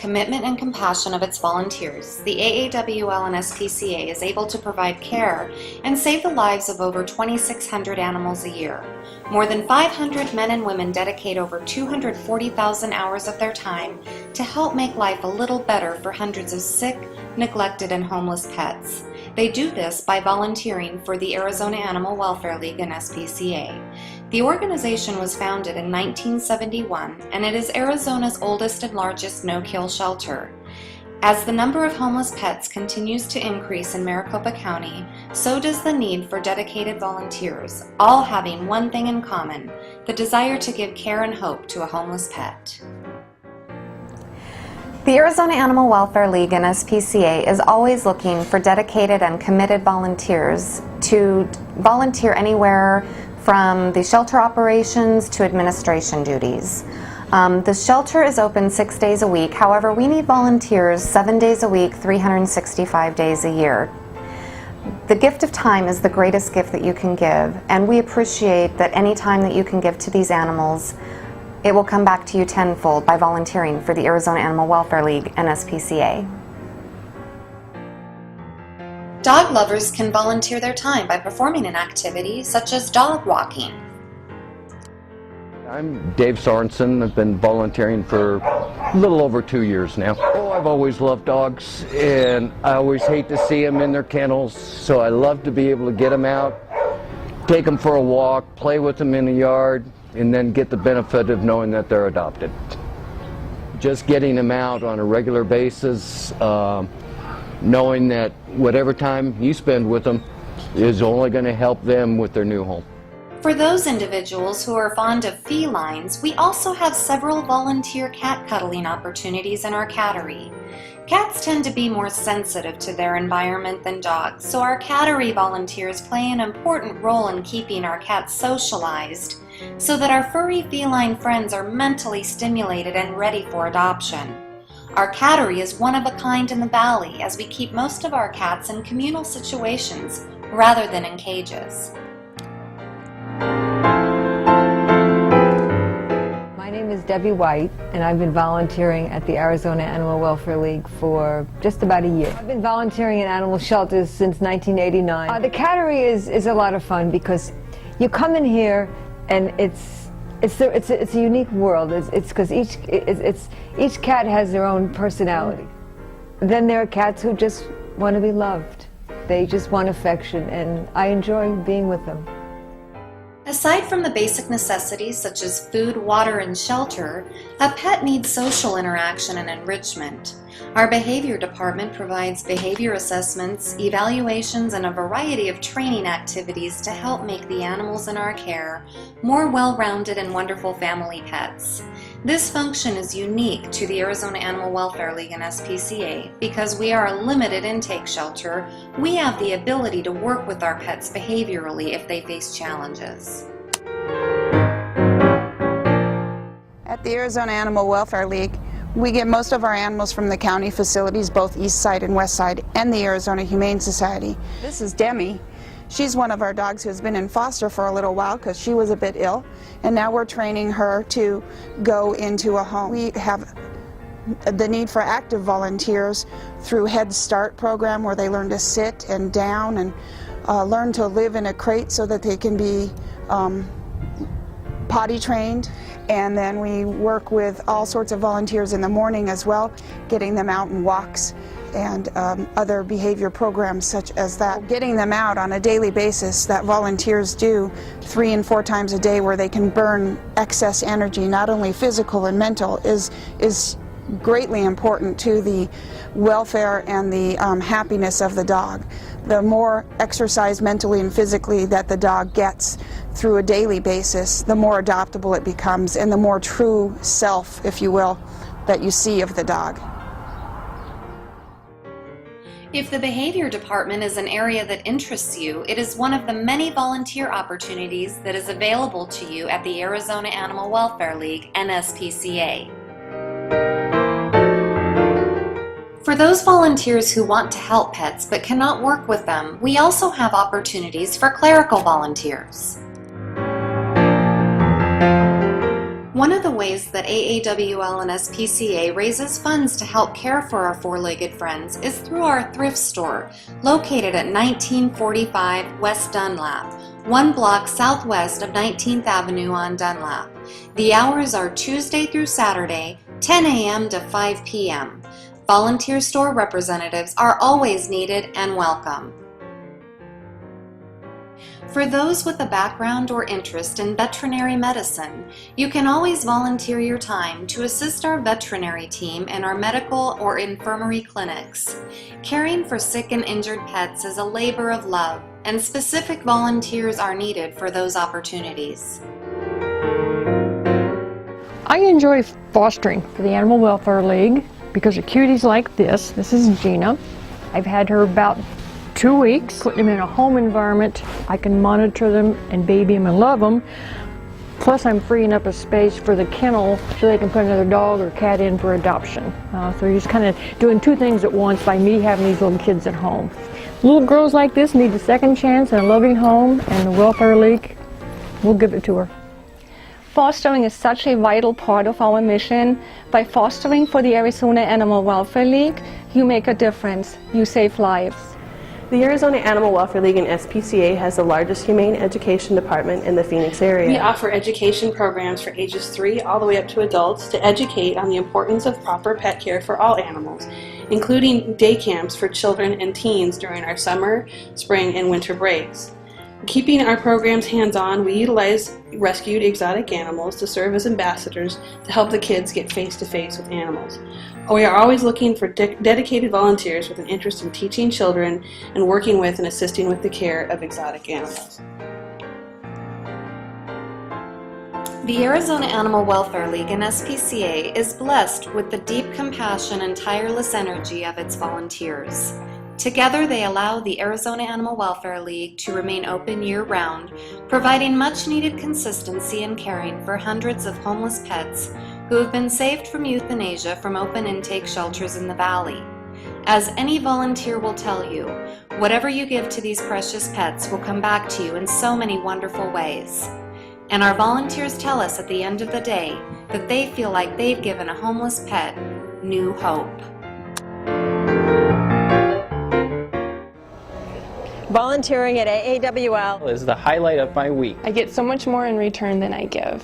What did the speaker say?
commitment and compassion of its volunteers, the AAWL and SPCA is able to provide care and save the lives of over 2,600 animals a year. More than 500 men and women dedicate over 240,000 hours of their time to help make life a little better for hundreds of sick, neglected, and homeless pets. They do this by volunteering for the Arizona Animal Welfare League and SPCA. The organization was founded in 1971, and it is Arizona's oldest and largest no-kill shelter. As the number of homeless pets continues to increase in Maricopa County, so does the need for dedicated volunteers, all having one thing in common: the desire to give care and hope to a homeless pet. The Arizona Animal Welfare League and SPCA is always looking for dedicated and committed volunteers to volunteer anywhere from the shelter operations to administration duties. The shelter is open 6 days a week. However, we need volunteers 7 days a week, 365 days a year. The gift of time is the greatest gift that you can give, and we appreciate that any time that you can give to these animals, it will come back to you tenfold by volunteering for the Arizona Animal Welfare League and SPCA. Dog lovers can volunteer their time by performing an activity such as dog walking. I'm Dave Sorensen. I've been volunteering for a little over 2 years now. I've always loved dogs, and I always hate to see them in their kennels, so I love to be able to get them out, take them for a walk, play with them in the yard, and then get the benefit of knowing that they're adopted. Just getting them out on a regular basis, knowing that whatever time you spend with them is only going to help them with their new home. For those individuals who are fond of felines, we also have several volunteer cat cuddling opportunities in our cattery. Cats tend to be more sensitive to their environment than dogs, so our cattery volunteers play an important role in keeping our cats socialized so that our furry feline friends are mentally stimulated and ready for adoption. Our cattery is one of a kind in the valley, as we keep most of our cats in communal situations rather than in cages. My name is Debbie White, and I've been volunteering at the Arizona Animal Welfare League for just about a year. I've been volunteering in animal shelters since 1989. The cattery is a lot of fun because you come in here and it's a unique world. It's because each cat has their own personality. Then there are cats who just want to be loved. They just want affection, and I enjoy being with them. Aside from the basic necessities such as food, water, and shelter, a pet needs social interaction and enrichment. Our behavior department provides behavior assessments, evaluations, and a variety of training activities to help make the animals in our care more well-rounded and wonderful family pets. This function is unique to the Arizona Animal Welfare League and SPCA because we are a limited intake shelter. We have the ability to work with our pets behaviorally if they face challenges. At the Arizona Animal Welfare League, we get most of our animals from the county facilities, both East Side and West Side, and the Arizona Humane Society. This is Demi. She's one of our dogs who's been in foster for a little while because she was a bit ill, and now we're training her to go into a home. We have the need for active volunteers through Head Start program, where they learn to sit and down and learn to live in a crate so that they can be potty trained. And then we work with all sorts of volunteers in the morning as well, getting them out in walks and other behavior programs such as that. Getting them out on a daily basis that volunteers do 3 and 4 times a day, where they can burn excess energy, not only physical and mental, is greatly important to the welfare and the happiness of the dog. The more exercise mentally and physically that the dog gets through a daily basis, the more adoptable it becomes, and the more true self, if you will, that you see of the dog. If the behavior department is an area that interests you, it is one of the many volunteer opportunities that is available to you at the Arizona Animal Welfare League and SPCA. For those volunteers who want to help pets but cannot work with them, we also have opportunities for clerical volunteers. One of the ways that AAWL and SPCA raises funds to help care for our four-legged friends is through our thrift store, located at 1945 West Dunlap, 1 block southwest of 19th Avenue on Dunlap. The hours are Tuesday through Saturday, 10 a.m. to 5 p.m. Volunteer store representatives are always needed and welcome. For those with a background or interest in veterinary medicine, you can always volunteer your time to assist our veterinary team in our medical or infirmary clinics. Caring for sick and injured pets is a labor of love, and specific volunteers are needed for those opportunities. I enjoy fostering for the Animal Welfare League because of cuties like this. This is Gina. I've had her about 2 weeks, putting them in a home environment. I can monitor them and baby them and love them. Plus I'm freeing up a space for the kennel so they can put another dog or cat in for adoption. So you're just kind of doing two things at once by me having these little kids at home. Little girls like this need a second chance and a loving home, and the Welfare League will give it to her. Fostering is such a vital part of our mission. By fostering for the Arizona Animal Welfare League, you make a difference. You save lives. The Arizona Animal Welfare League and SPCA has the largest humane education department in the Phoenix area. We offer education programs for ages 3 all the way up to adults to educate on the importance of proper pet care for all animals, including day camps for children and teens during our summer, spring, and winter breaks. Keeping our programs hands-on, we utilize rescued exotic animals to serve as ambassadors to help the kids get face-to-face with animals. We are always looking for dedicated volunteers with an interest in teaching children and working with and assisting with the care of exotic animals. The Arizona Animal Welfare League and SPCA is blessed with the deep compassion and tireless energy of its volunteers. Together, they allow the Arizona Animal Welfare League to remain open year-round, providing much-needed consistency in caring for hundreds of homeless pets who have been saved from euthanasia from open intake shelters in the valley. As any volunteer will tell you, whatever you give to these precious pets will come back to you in so many wonderful ways. And our volunteers tell us at the end of the day that they feel like they've given a homeless pet new hope. Volunteering at AAWL is the highlight of my week. I get so much more in return than I give.